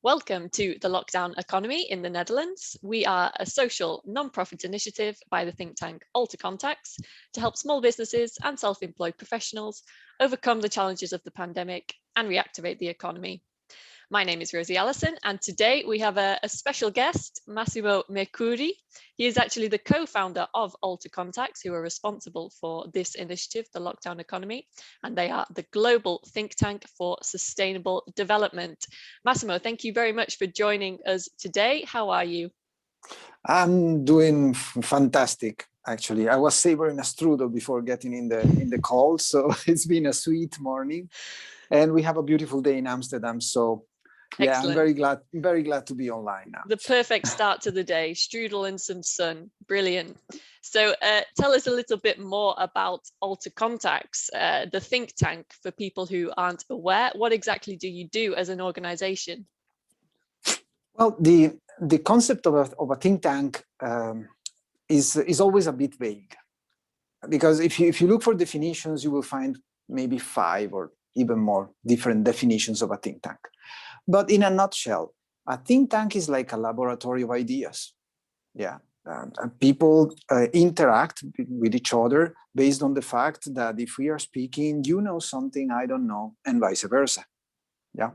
Welcome to the Lockdown Economy in the Netherlands. We are a social non-profit initiative by the think tank AlterContacts to help small businesses and self-employed professionals overcome the challenges of the pandemic and reactivate the economy. My name is Rosie Allison, and today we have a special guest, Massimo Mercuri. He is actually the co-founder of AlterContacts, who are responsible for this initiative, the Lockdown Economy, and they are the global think tank for sustainable development. Massimo, thank you very much for joining us today. How are you? I'm doing fantastic, actually. I was savoring a strudel before getting in the call, so it's been a sweet morning, and we have a beautiful day in Amsterdam. So yeah, Excellent. I'm very glad to be online now. The perfect start to the day, strudel and some sun. Brilliant. So tell us a little bit more about AlterContacts, the think tank, for people who aren't aware. What exactly do you do as an organization? Well, the concept of a think tank is always a bit vague, because if you look for definitions, you will find maybe 5 or even more different definitions of a think tank. But in a nutshell, a think tank is like a laboratory of ideas. Yeah, people interact with each other based on the fact that if we are speaking, you know something I don't know, and vice versa. Yeah.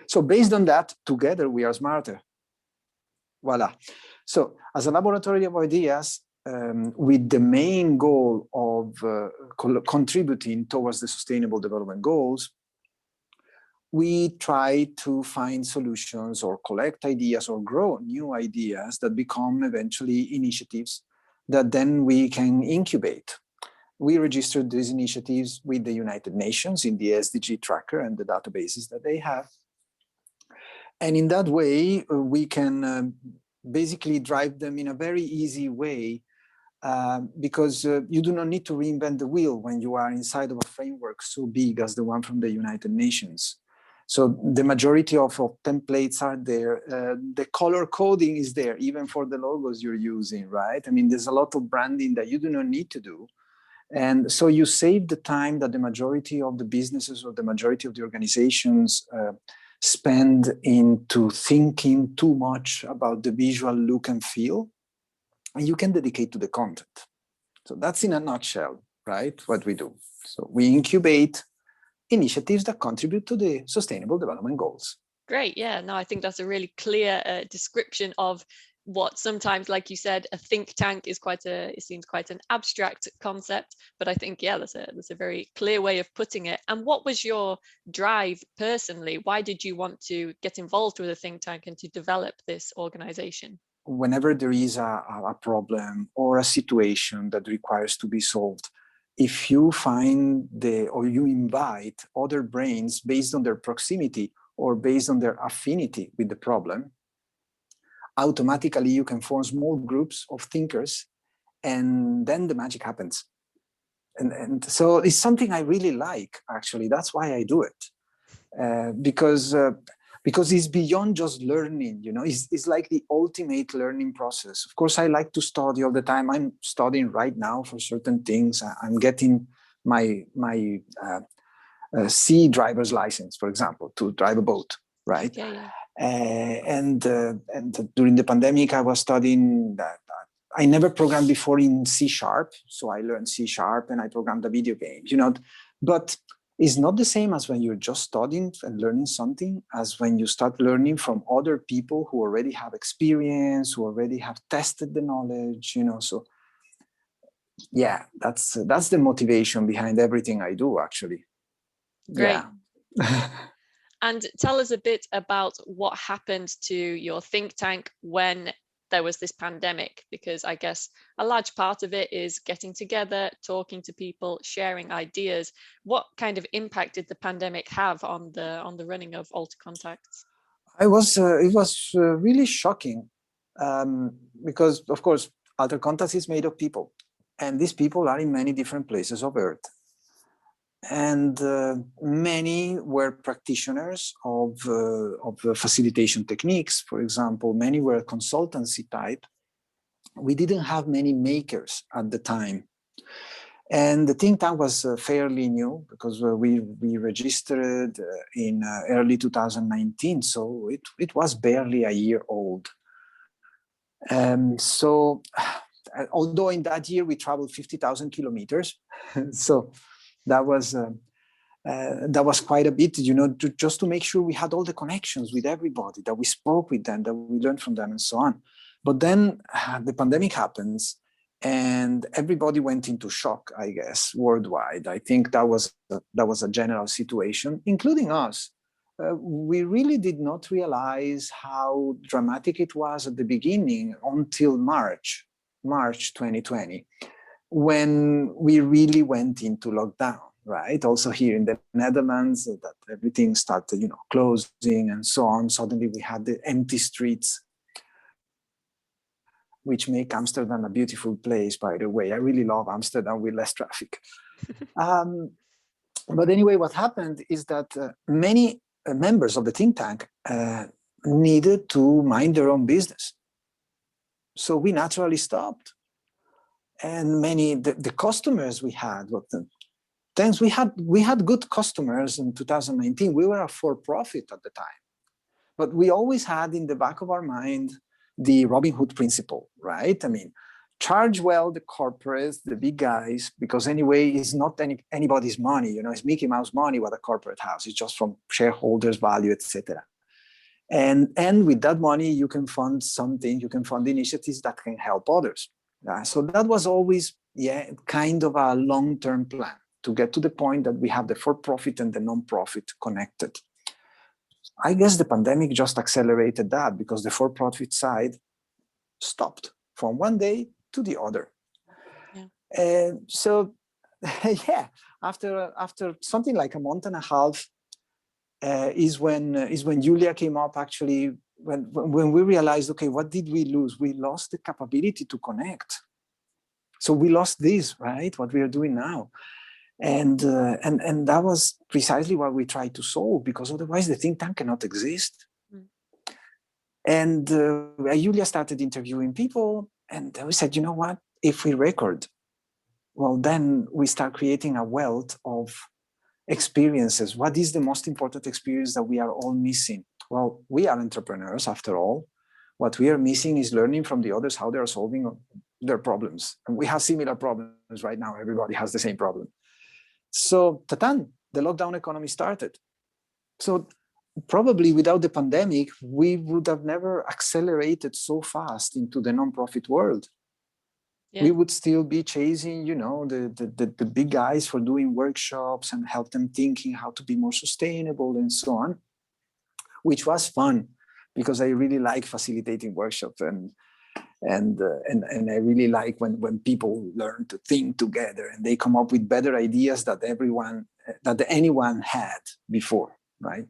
So based on that, together we are smarter. Voila. So as a laboratory of ideas, with the main goal of contributing towards the Sustainable Development Goals, we try to find solutions or collect ideas or grow new ideas that become eventually initiatives that then we can incubate. We registered these initiatives with the United Nations in the SDG tracker and the databases that they have. And in that way, we can basically drive them in a very easy way, because you do not need to reinvent the wheel when you are inside of a framework so big as the one from the United Nations. So the majority of templates are there. The color coding is there, even for the logos you're using, right? I mean, there's a lot of branding that you do not need to do. And so you save the time that the majority of the businesses or the majority of the organizations spend into thinking too much about the visual look and feel, and you can dedicate to the content. So that's in a nutshell, right, what we do. So we incubate initiatives that contribute to the Sustainable Development Goals. Great. Yeah, no, I think that's a really clear description of what sometimes, like you said, a think tank is it seems quite an abstract concept, but I think, yeah, that's a very clear way of putting it. And what was your drive personally? Why did you want to get involved with a think tank and to develop this organization? Whenever there is a problem or a situation that requires to be solved, if you find or you invite other brains based on their proximity or based on their affinity with the problem, automatically you can form small groups of thinkers, and then the magic happens. And so it's something I really like, actually. That's why I do it, because it's beyond just learning, you know. It's like the ultimate learning process. Of course, I like to study all the time. I'm studying right now for certain things. I'm getting my sea driver's license, for example, to drive a boat, right? Yeah. And during the pandemic, I was studying that. I never programmed before in C#, so I learned C# and I programmed a video game, you know. But it's not the same as when you're just studying and learning something, as when you start learning from other people who already have experience, who already have tested the knowledge, you know. So yeah, that's the motivation behind everything I do, actually. Great. Yeah. And tell us a bit about what happened to your think tank when there was this pandemic, because I guess a large part of it is getting together, talking to people, sharing ideas. What kind of impact did the pandemic have on the running of AlterContacts? It was really shocking, because of course AlterContacts is made of people, and these people are in many different places of Earth. And many were practitioners of facilitation techniques. For example, many were consultancy type. We didn't have many makers at the time. And the think tank was fairly new because we registered in early 2019, so it was barely a year old. So although in that year we traveled 50,000 kilometers, so that was quite a bit, just to make sure we had all the connections with everybody, that we spoke with them, that we learned from them, and so on. But then the pandemic happens, and everybody went into shock, I guess, worldwide. I think that was a general situation, including us. We really did not realize how dramatic it was at the beginning until March 2020, when we really went into lockdown, right? Also here in the Netherlands, that everything started, closing and so on. Suddenly we had the empty streets, which make Amsterdam a beautiful place, by the way. I really love Amsterdam with less traffic. But anyway, what happened is that many members of the think tank needed to mind their own business. So we naturally stopped. And the customers we had, thanks, we had good customers in 2019. We were a for-profit at the time. But we always had in the back of our mind the Robin Hood principle, right? I mean, charge well the corporates, the big guys, because anyway, it's not anybody's money, it's Mickey Mouse money what a corporate has. It's just from shareholders' value, etc. And with that money, you can fund something, you can fund initiatives that can help others. So that was always, kind of a long-term plan to get to the point that we have the for-profit and the non-profit connected. I guess the pandemic just accelerated that, because the for-profit side stopped from one day to the other. Yeah. So, after something like a month and a half, is when Julia came up. Actually, when we realized, okay, what did we lose? We lost the capability to connect. So we lost this, right? What we are doing now. And that was precisely what we tried to solve, because otherwise the think tank cannot exist. And Julia started interviewing people, and we said, you know what, if we record, well, then we start creating a wealth of experiences. What is the most important experience that we are all missing? Well, we are entrepreneurs after all. What we are missing is learning from the others how they are solving their problems. And we have similar problems right now. Everybody has the same problem. So, the lockdown economy started. So probably without the pandemic, we would have never accelerated so fast into the nonprofit world. Yeah. We would still be chasing, the big guys for doing workshops and help them thinking how to be more sustainable and so on, which was fun because I really like facilitating workshops and I really like when people learn to think together and they come up with better ideas that anyone had before, right?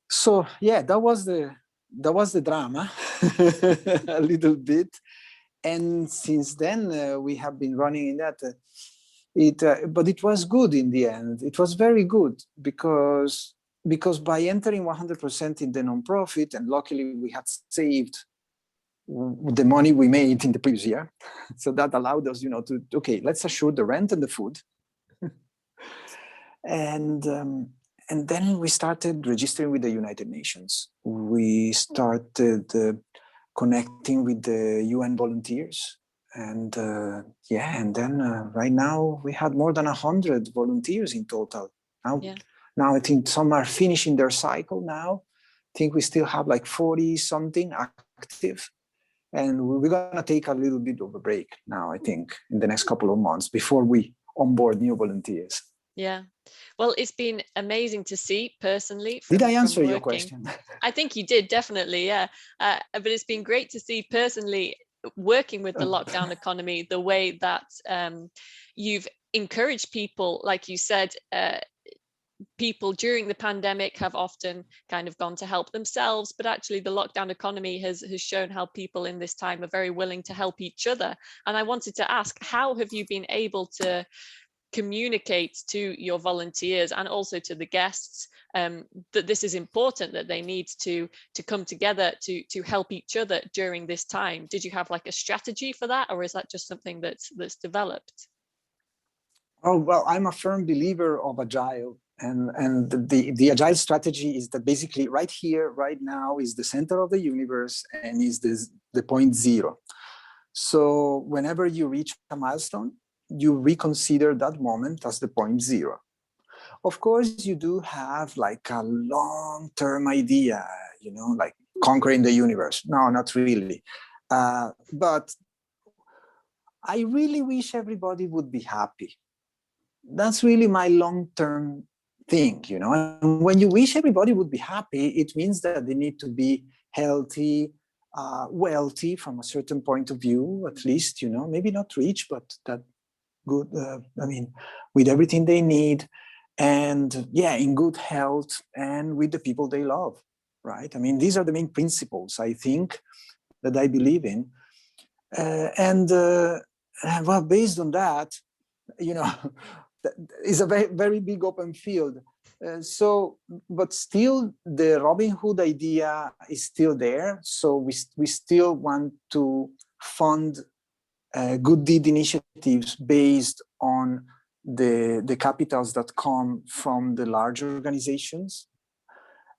So yeah, that was the drama a little bit, and since then we have been running in that. But it was good in the end. It was very good because by entering 100% in the nonprofit, and luckily we had saved the money we made in the previous year, so that allowed us, to let's assure the rent and the food, and then we started registering with the United Nations. We started connecting with the UN volunteers, and then right now we had more than 100 volunteers in total. Now I think some are finishing their cycle now. I think we still have like 40 something active. And we're going to take a little bit of a break now, I think, in the next couple of months before we onboard new volunteers. Yeah. Well, it's been amazing to see personally. Did I answer your question? I think you did, definitely, yeah. But it's been great to see personally working with the lockdown economy, the way that you've encouraged people, like you said, people during the pandemic have often kind of gone to help themselves, but actually the lockdown economy has shown how people in this time are very willing to help each other. And I wanted to ask, how have you been able to communicate to your volunteers and also to the guests that this is important, that they need to come together to help each other during this time? Did you have like a strategy for that, or is that just something that's developed? Oh, well, I'm a firm believer of Agile. And the Agile strategy is that basically right here, right now is the center of the universe and is the point zero. So whenever you reach a milestone, you reconsider that moment as the point zero. Of course, you do have like a long-term idea, like conquering the universe. No, not really. But I really wish everybody would be happy. That's really my long-term thing, And when you wish everybody would be happy, it means that they need to be healthy, wealthy from a certain point of view, at least, maybe not rich, but that good, with everything they need, and yeah, in good health and with the people they love, right? I mean, these are the main principles, I think, that I believe in. Well, based on that, is a very, very big open field. But still, the Robin Hood idea is still there. So we still want to fund good deed initiatives based on the capitals that come from the large organizations.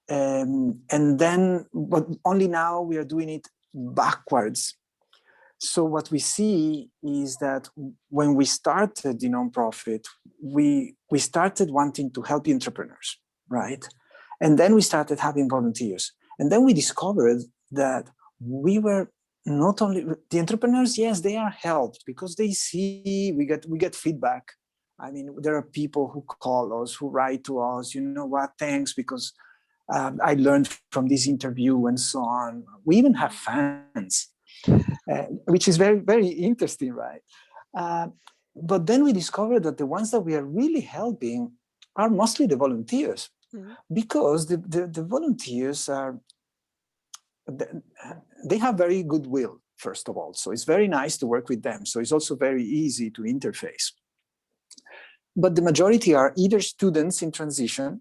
And then, but only now we are doing it backwards. So what we see is that when we started the nonprofit, we started wanting to help entrepreneurs, right? And then we started having volunteers. And then we discovered that we were not only the entrepreneurs, yes, they are helped because they see we get feedback. I mean, there are people who call us, who write to us, you know what, thanks, because I learned from this interview and so on. We even have fans. Which is very, very interesting, right? But then we discovered that the ones that we are really helping are mostly the volunteers, because the volunteers they have very good will, first of all. So it's very nice to work with them. So it's also very easy to interface. But the majority are either students in transition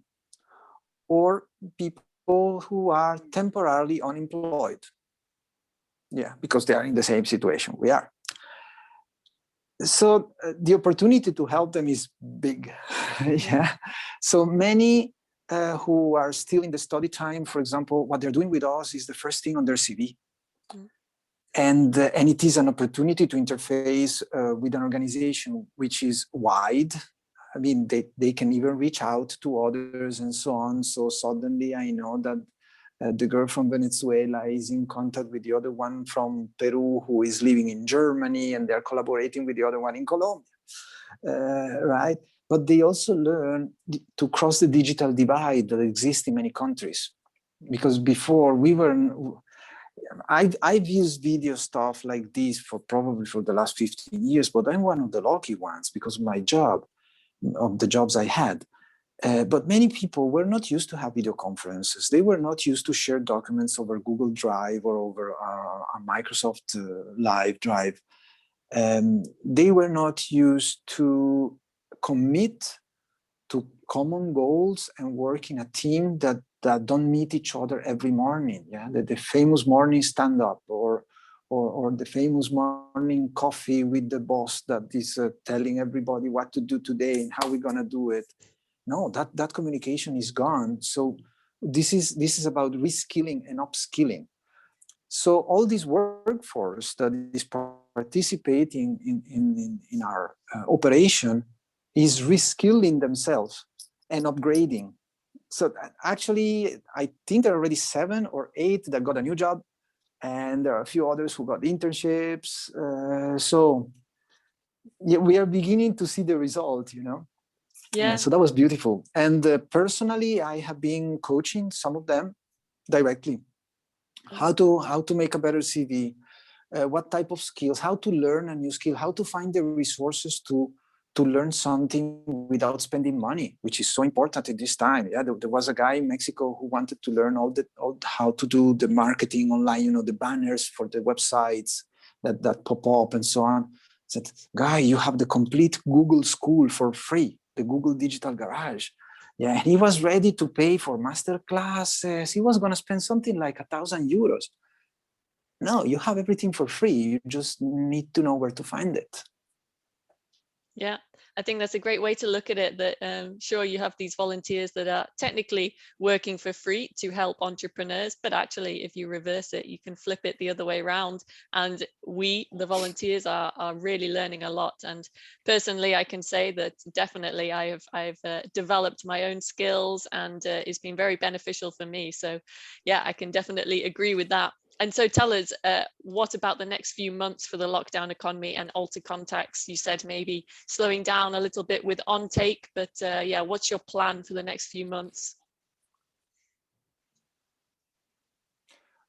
or people who are temporarily unemployed. Yeah, because they are in the same situation we are. So the opportunity to help them is big. Yeah. So many who are still in the study time, for example, what they're doing with us is the first thing on their CV. And it is an opportunity to interface with an organization which is wide. I mean, they can even reach out to others and so on. So suddenly I know that the girl from Venezuela is in contact with the other one from Peru who is living in Germany, and they're collaborating with the other one in Colombia, right? But they also learn to cross the digital divide that exists in many countries. Because before I've used video stuff like this for the last 15 years, but I'm one of the lucky ones because of my job, of the jobs I had. But many people were not used to have video conferences. They were not used to share documents over Google Drive or over a Microsoft Live Drive. They were not used to commit to common goals and work in a team that don't meet each other every morning. Yeah, the famous morning stand-up or the famous morning coffee with the boss that is telling everybody what to do today and how we're gonna do it. No, that communication is gone. So this is about reskilling and upskilling. So all this workforce that is participating in our operation is reskilling themselves and upgrading. So actually, I think there are already 7 or 8 that got a new job, and there are a few others who got internships. So yeah, we are beginning to see the result, you know. Yeah. So that was beautiful. And personally, I have been coaching some of them directly. How to make a better CV, what type of skills, how to learn a new skill, how to find the resources to learn something without spending money, which is so important at this time. Yeah, there was a guy in Mexico who wanted to learn all how to do the marketing online, you know, the banners for the websites that pop up and so on. I said, guy, you have the complete Google school for free, the Google Digital Garage. Yeah, and he was ready to pay for master classes. He was going to spend something like €1,000. No, you have everything for free. You just need to know where to find it. Yeah, I think that's a great way to look at it, that sure, you have these volunteers that are technically working for free to help entrepreneurs, but actually if you reverse it, you can flip it the other way around. And we, the volunteers, are really learning a lot. And personally, I can say that definitely I've developed my own skills, and it's been very beneficial for me. So yeah, I can definitely agree with that. And so tell us, what about the next few months for the Lockdown Economy and AlterContacts? You said maybe slowing down a little bit with OnTake, but yeah, what's your plan for the next few months?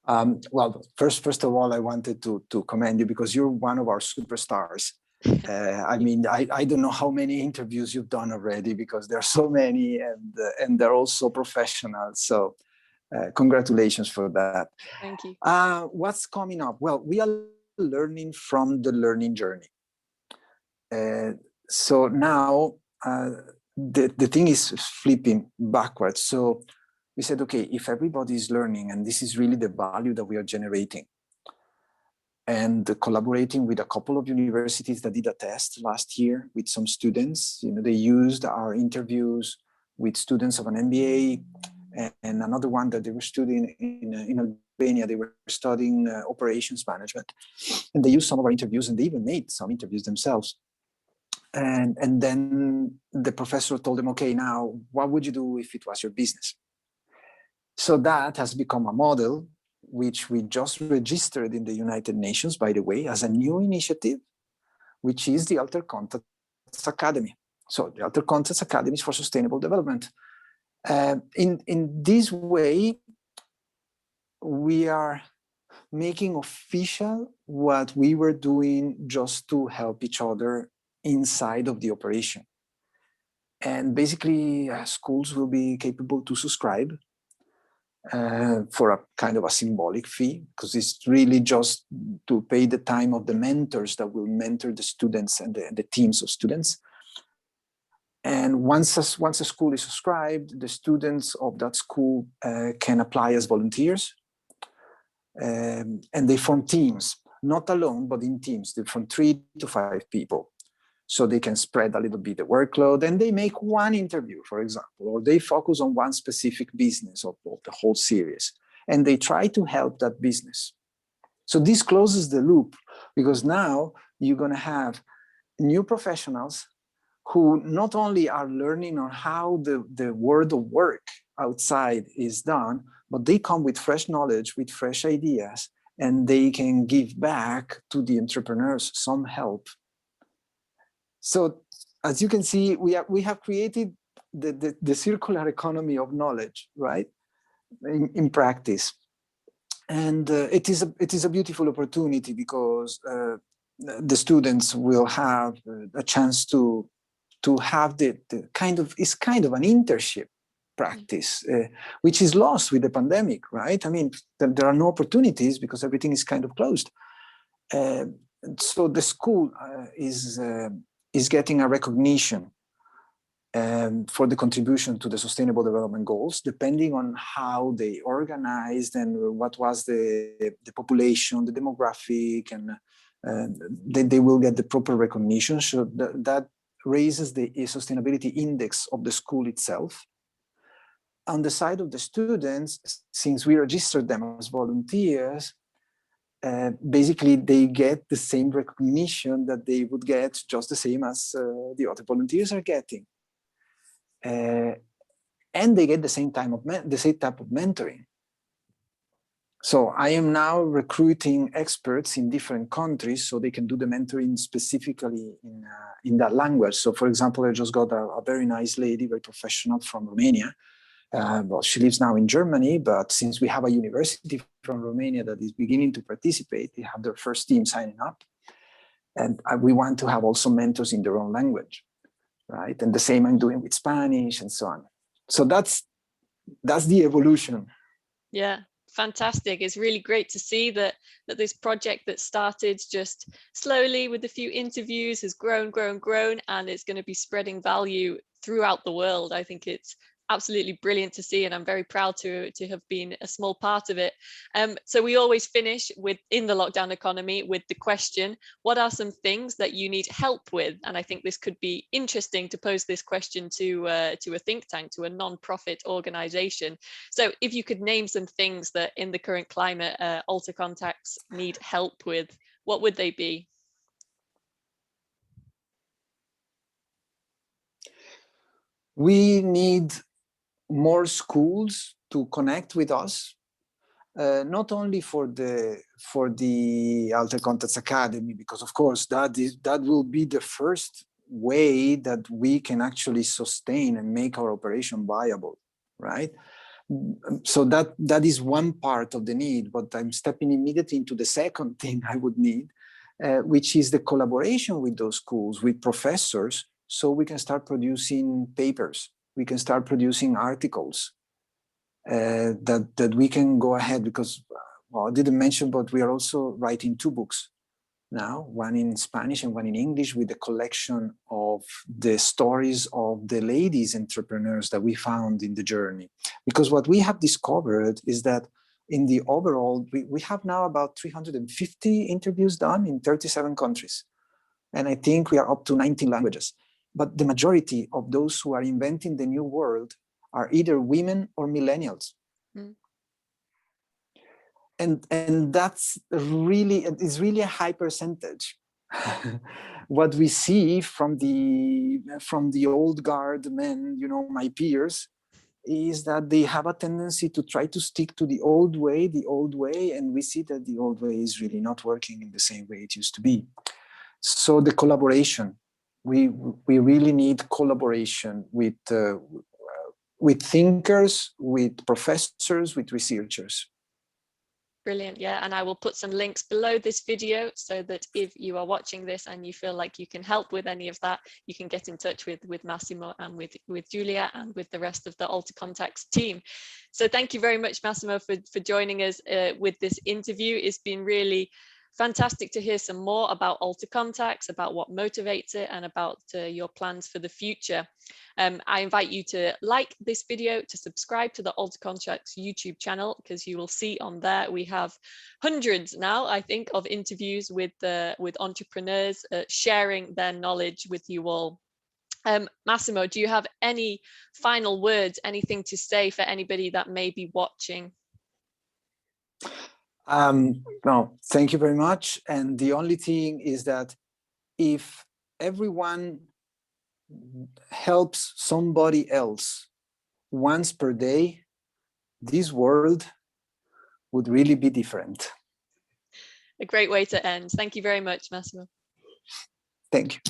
Well, first of all, I wanted to commend you because you're one of our superstars. I mean, I don't know how many interviews you've done already, because there are so many, and they're all so professional. So congratulations for that. Thank you. What's coming up? Well, we are learning from the learning journey. So now the thing is flipping backwards. So we said, okay, if everybody is learning, and this is really the value that we are generating, and collaborating with a couple of universities that did a test last year with some students, they used our interviews with students of an MBA, and another one that they were studying in Albania. They were studying operations management, and they used some of our interviews, and they even made some interviews themselves. And then the professor told them, okay, now what would you do if it was your business? So that has become a model which we just registered in the United Nations, by the way, as a new initiative, which is the AlterContacts Academy. So the AlterContacts Academy is for sustainable development. In this way, we are making official what we were doing just to help each other inside of the operation. And basically, schools will be capable to subscribe for a kind of a symbolic fee, because it's really just to pay the time of the mentors that will mentor the students and the teams of students. And once a school is subscribed, the students of that school can apply as volunteers, and they form teams, not alone, but in teams. They're from 3 to 5 people. So they can spread a little bit the workload, and they make one interview, for example, or they focus on one specific business of the whole series, and they try to help that business. So this closes the loop, because now you're going to have new professionals who not only are learning on how the world of work outside is done, but they come with fresh knowledge, with fresh ideas, and they can give back to the entrepreneurs some help. So as you can see, we have created the circular economy of knowledge, right, in practice. And it is a beautiful opportunity, because the students will have a chance to have the kind of an internship practice, which is lost with the pandemic, right? I mean, there are no opportunities because everything is kind of closed. So the school is getting a recognition for the contribution to the Sustainable Development Goals, depending on how they organized and what was the population, the demographic, and they will get the proper recognition. So that raises the sustainability index of the school itself. On the side of the students, since we registered them as volunteers, basically they get the same recognition that they would get, just the same as the other volunteers are getting, and they get the same type of mentoring. So I am now recruiting experts in different countries so they can do the mentoring specifically in that language. So for example, I just got a very nice lady, very professional, from Romania. Well, she lives now in Germany, but since we have a university from Romania that is beginning to participate, they have their first team signing up. And we want to have also mentors in their own language, right? And the same I'm doing with Spanish and so on. So that's the evolution. Yeah, fantastic. It's really great to see that this project that started just slowly with a few interviews has grown, and it's going to be spreading value throughout the world. I think it's absolutely brilliant to see, and I'm very proud to have been a small part of it. So we always finish in the lockdown economy with the question, what are some things that you need help with? And I think this could be interesting to pose this question to a think tank, to a non-profit organization. So if you could name some things that in the current climate AlterContacts need help with, what would they be? We need more schools to connect with us, not only for the AlterContacts Academy, because of course that will be the first way that we can actually sustain and make our operation viable, right? So that is one part of the need, but I'm stepping immediately into the second thing I would need, which is the collaboration with those schools, with professors, so we can start producing papers, we can start producing articles that we can go ahead, because well, I didn't mention, but we are also writing 2 books now, one in Spanish and one in English, with a collection of the stories of the ladies entrepreneurs that we found in the journey. Because what we have discovered is that in the overall, we have now about 350 interviews done in 37 countries. And I think we are up to 19 languages. But the majority of those who are inventing the new world are either women or millennials. Mm. And that's really, it's really a high percentage. What we see from the old guard men, you know, my peers, is that they have a tendency to try to stick to the old way, and we see that the old way is really not working in the same way it used to be. So the collaboration, we really need collaboration with thinkers, with professors, with researchers. Brilliant. Yeah, and I will put some links below this video so that if you are watching this and you feel like you can help with any of that, you can get in touch with Massimo and with Julia and with the rest of the AlterContacts team. So thank you very much, Massimo, for joining us with this interview. It's been really fantastic to hear some more about AlterContacts, about what motivates it, and about your plans for the future. I invite you to like this video, to subscribe to the AlterContacts YouTube channel, because you will see on there we have hundreds now, I think, of interviews with entrepreneurs sharing their knowledge with you all. Massimo, do you have any final words, anything to say for anybody that may be watching? No, thank you very much. And the only thing is that if everyone helps somebody else once per day, this world would really be different. A great way to end. Thank you very much, Massimo. Thank you.